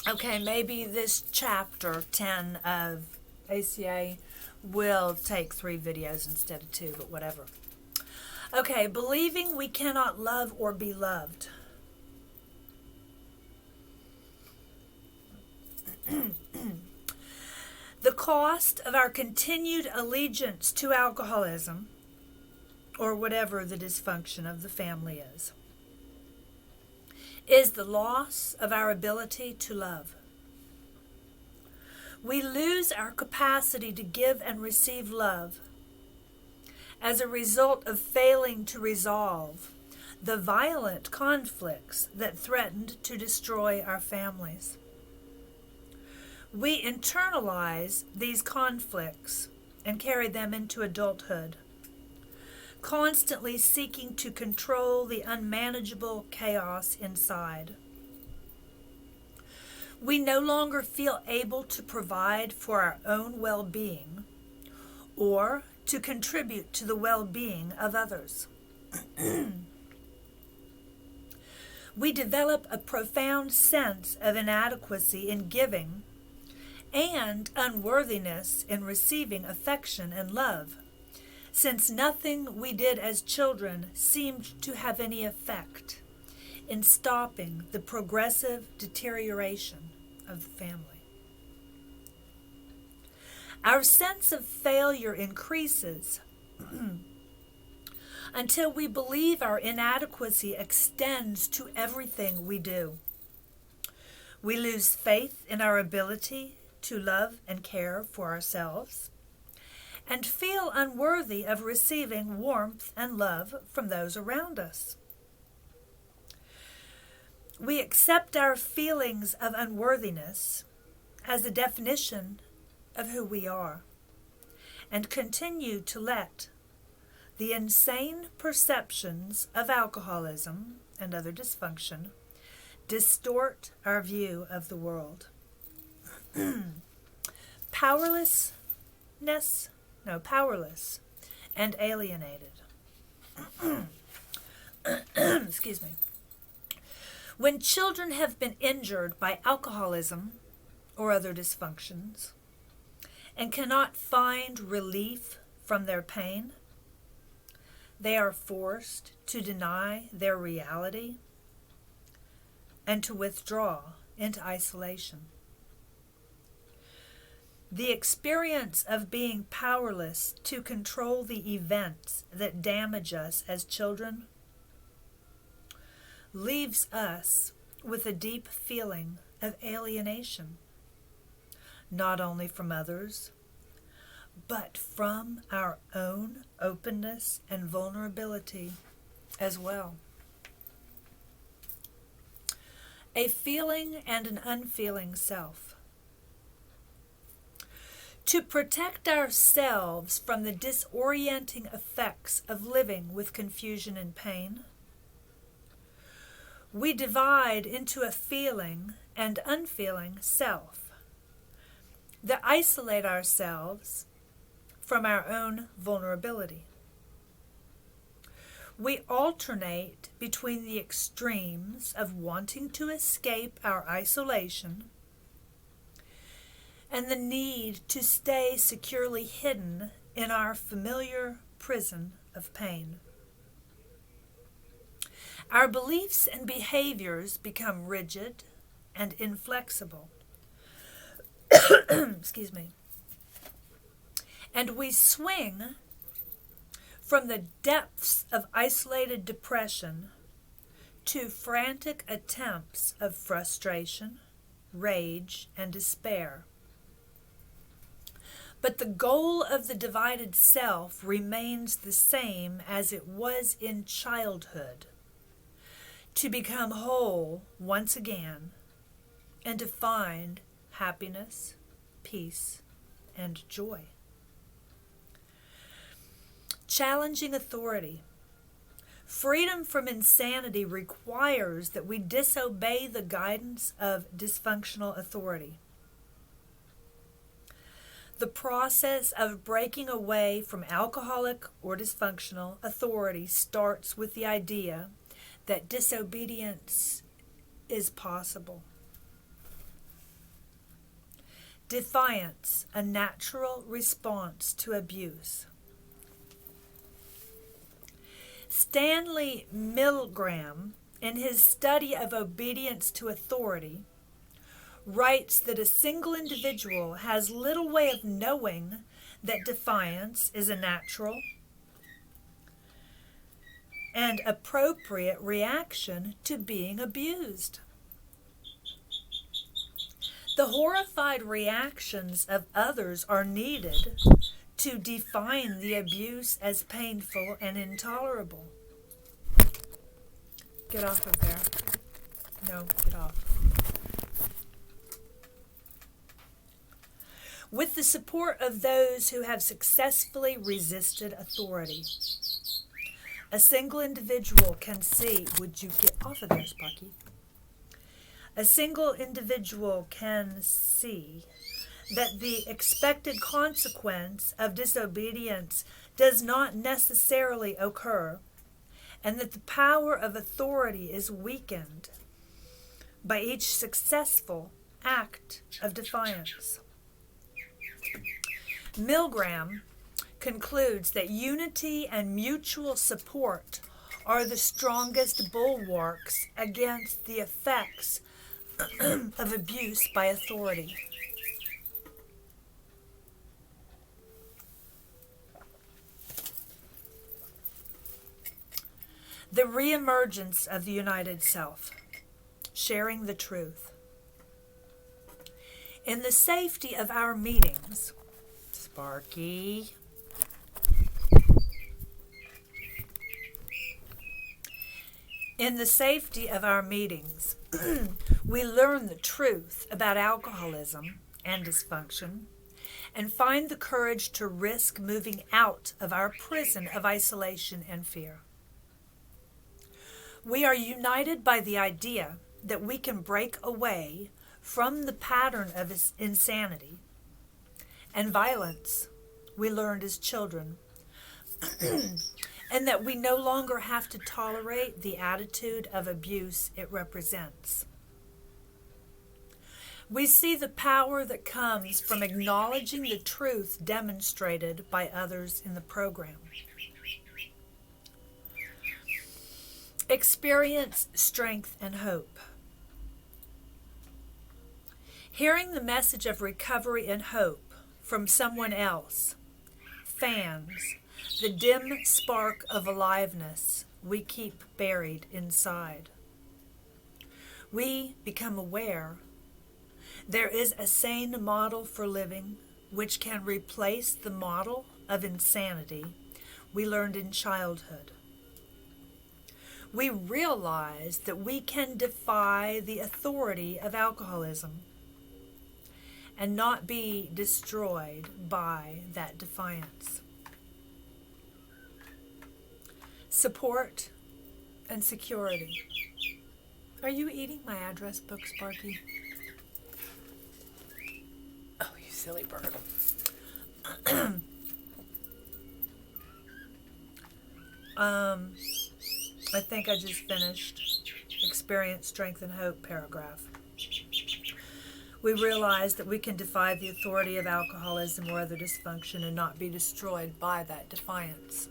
Okay, maybe this chapter 10 of ACA will take 3 videos instead of 2, but whatever. Okay, believing we cannot love or be loved. The cost of our continued allegiance to alcoholism, or whatever the dysfunction of the family is the loss of our ability to love. We lose our capacity to give and receive love as a result of failing to resolve the violent conflicts that threatened to destroy our families. We internalize these conflicts and carry them into adulthood, constantly seeking to control the unmanageable chaos inside. We no longer feel able to provide for our own well-being or to contribute to the well-being of others. We develop a profound sense of inadequacy in giving and unworthiness in receiving affection and love, since nothing we did as children seemed to have any effect in stopping the progressive deterioration of the family. Our sense of failure increases until we believe our inadequacy extends to everything we do. We lose faith in our ability to love and care for ourselves, and feel unworthy of receiving warmth and love from those around us. We accept our feelings of unworthiness as a definition of who we are, and continue to let the insane perceptions of alcoholism and other dysfunction distort our view of the world. Powerless and alienated. Excuse me. When children have been injured by alcoholism or other dysfunctions and cannot find relief from their pain, they are forced to deny their reality and to withdraw into isolation. The experience of being powerless to control the events that damage us as children leaves us with a deep feeling of alienation, not only from others, but from our own openness and vulnerability as well. A feeling and an unfeeling self. To protect ourselves from the disorienting effects of living with confusion and pain, we divide into a feeling and unfeeling self that isolate ourselves from our own vulnerability. We alternate between the extremes of wanting to escape our isolation and the need to stay securely hidden in our familiar prison of pain. Our beliefs and behaviors become rigid and inflexible. Excuse me. And we swing from the depths of isolated depression to frantic attempts of frustration, rage, and despair. But the goal of the divided self remains the same as it was in childhood: to become whole once again and to find happiness, peace, and joy. Challenging authority. Freedom from insanity requires that we disobey the guidance of dysfunctional authority. The process of breaking away from alcoholic or dysfunctional authority starts with the idea that disobedience is possible. Defiance, a natural response to abuse. Stanley Milgram, in his study of obedience to authority, writes that a single individual has little way of knowing that defiance is a natural and appropriate reaction to being abused. The horrified reactions of others are needed to define the abuse as painful and intolerable. Get off of there. No, get off. With the support of those who have successfully resisted authority, a single individual can see, would you get off of there, Sparky? A single individual can see that the expected consequence of disobedience does not necessarily occur, and that the power of authority is weakened by each successful act of defiance. Milgram concludes that unity and mutual support are the strongest bulwarks against the effects of abuse by authority. The reemergence of the united self, sharing the truth. In the safety of our meetings, Sparky, in the safety of our meetings, we learn the truth about alcoholism and dysfunction and find the courage to risk moving out of our prison of isolation and fear. We are united by the idea that we can break away from the pattern of insanity and violence we learned as children, and that we no longer have to tolerate the attitude of abuse it represents. We see the power that comes from acknowledging the truth demonstrated by others in the program. Experience strength and hope. Hearing the message of recovery and hope from someone else fans the dim spark of aliveness we keep buried inside. We become aware there is a sane model for living which can replace the model of insanity we learned in childhood. We realize that we can defy the authority of alcoholism and not be destroyed by that defiance. Support and security. Are you eating my address book, Sparky? Oh, you silly bird. I think I just finished Experience, Strength, and Hope paragraph. We realize that we can defy the authority of alcoholism or other dysfunction and not be destroyed by that defiance.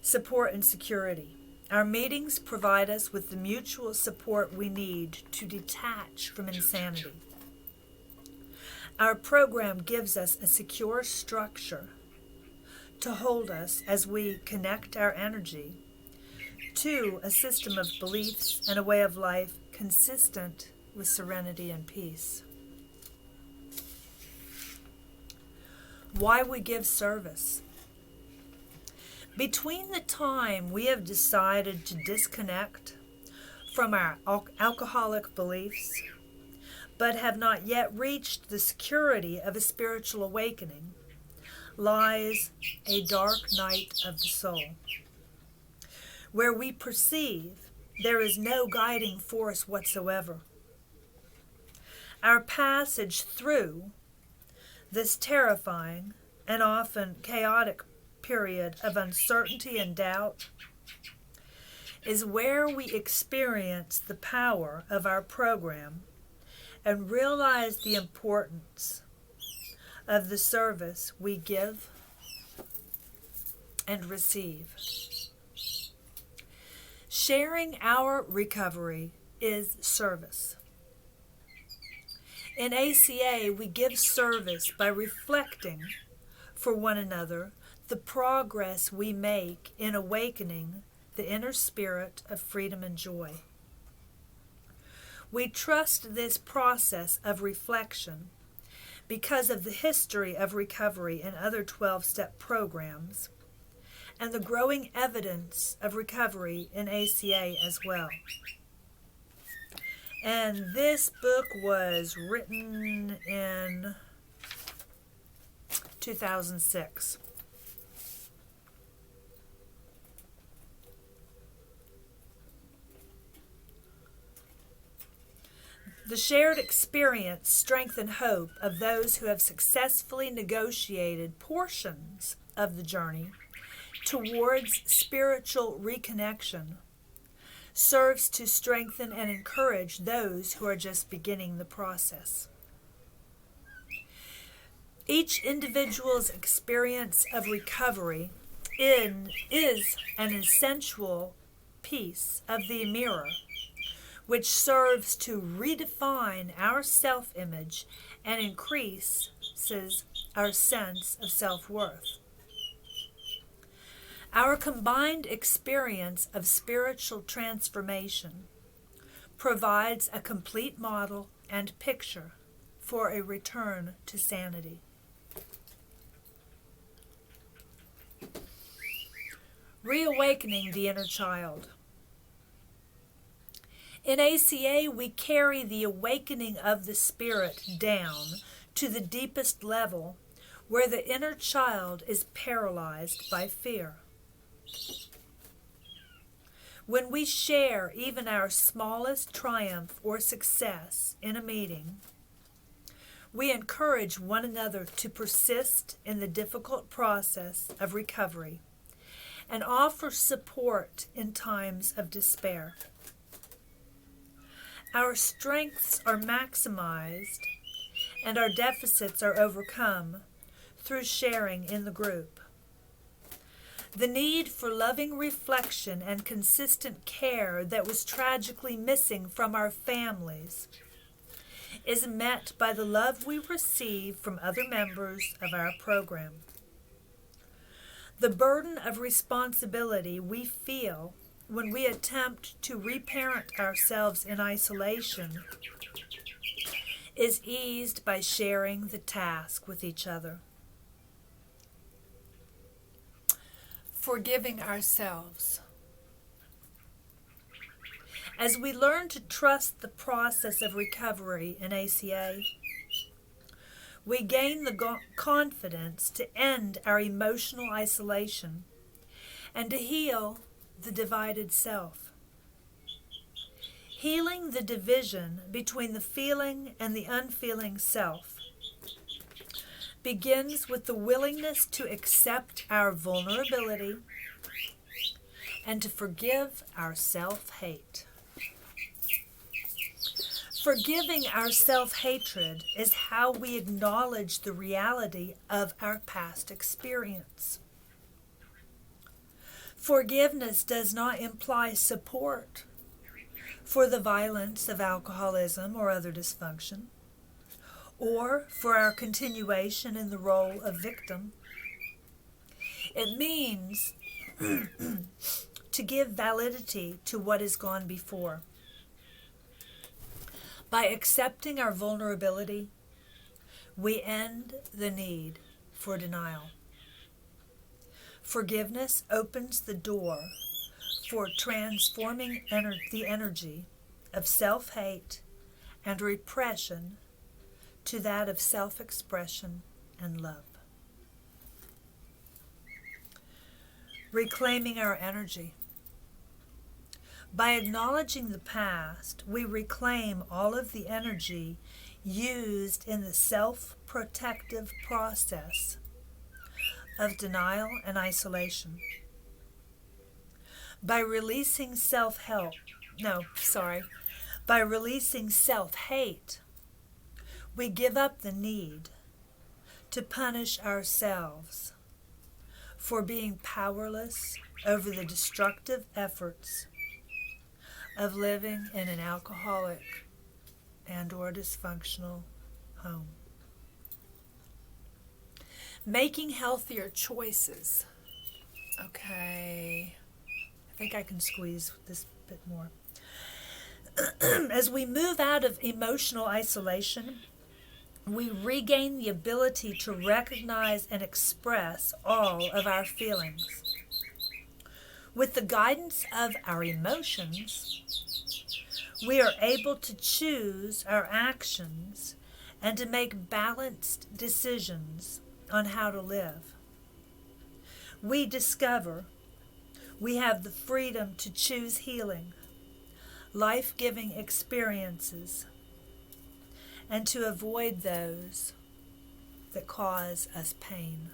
Support and security. Our meetings provide us with the mutual support we need to detach from insanity. Our program gives us a secure structure to hold us as we connect our energy to a system of beliefs and a way of life consistent with serenity and peace. Why we give service. Between the time we have decided to disconnect from our alcoholic beliefs, but have not yet reached the security of a spiritual awakening, lies a dark night of the soul, where we perceive there is no guiding force whatsoever. Our passage through this terrifying and often chaotic period of uncertainty and doubt is where we experience the power of our program and realize the importance of the service we give and receive. Sharing our recovery is service. In ACA, we give service by reflecting for one another the progress we make in awakening the inner spirit of freedom and joy. We trust this process of reflection because of the history of recovery in other 12-step programs and the growing evidence of recovery in ACA as well. And this book was written in 2006. The shared experience, strength, and hope of those who have successfully negotiated portions of the journey towards spiritual reconnection serves to strengthen and encourage those who are just beginning the process. Each individual's experience of recovery is an essential piece of the mirror, which serves to redefine our self-image and increases our sense of self-worth. Our combined experience of spiritual transformation provides a complete model and picture for a return to sanity. Reawakening the inner child. In ACA, we carry the awakening of the spirit down to the deepest level where the inner child is paralyzed by fear. When we share even our smallest triumph or success in a meeting, we encourage one another to persist in the difficult process of recovery and offer support in times of despair. Our strengths are maximized and our deficits are overcome through sharing in the group. The need for loving reflection and consistent care that was tragically missing from our families is met by the love we receive from other members of our program. The burden of responsibility we feel when we attempt to reparent ourselves in isolation is eased by sharing the task with each other. Forgiving ourselves. As we learn to trust the process of recovery in ACA, we gain the confidence to end our emotional isolation and to heal the divided self. Healing the division between the feeling and the unfeeling self begins with the willingness to accept our vulnerability and to forgive our self-hate. Forgiving our self-hatred is how we acknowledge the reality of our past experience. Forgiveness does not imply support for the violence of alcoholism or other dysfunction, or for our continuation in the role of victim. It means to give validity to what has gone before. By accepting our vulnerability, we end the need for denial. Forgiveness opens the door for transforming the energy of self-hate and repression to that of self-expression and love. Reclaiming our energy. By acknowledging the past, we reclaim all of the energy used in the self-protective process of denial and isolation. By releasing self-hate, We give up the need to punish ourselves for being powerless over the destructive efforts of living in an alcoholic and or dysfunctional home. Making healthier choices. Okay, I think I can squeeze this bit more. As we move out of emotional isolation, we regain the ability to recognize and express all of our feelings. With the guidance of our emotions, we are able to choose our actions and to make balanced decisions on how to live. We discover we have the freedom to choose healing, life-giving experiences, and to avoid those that cause us pain.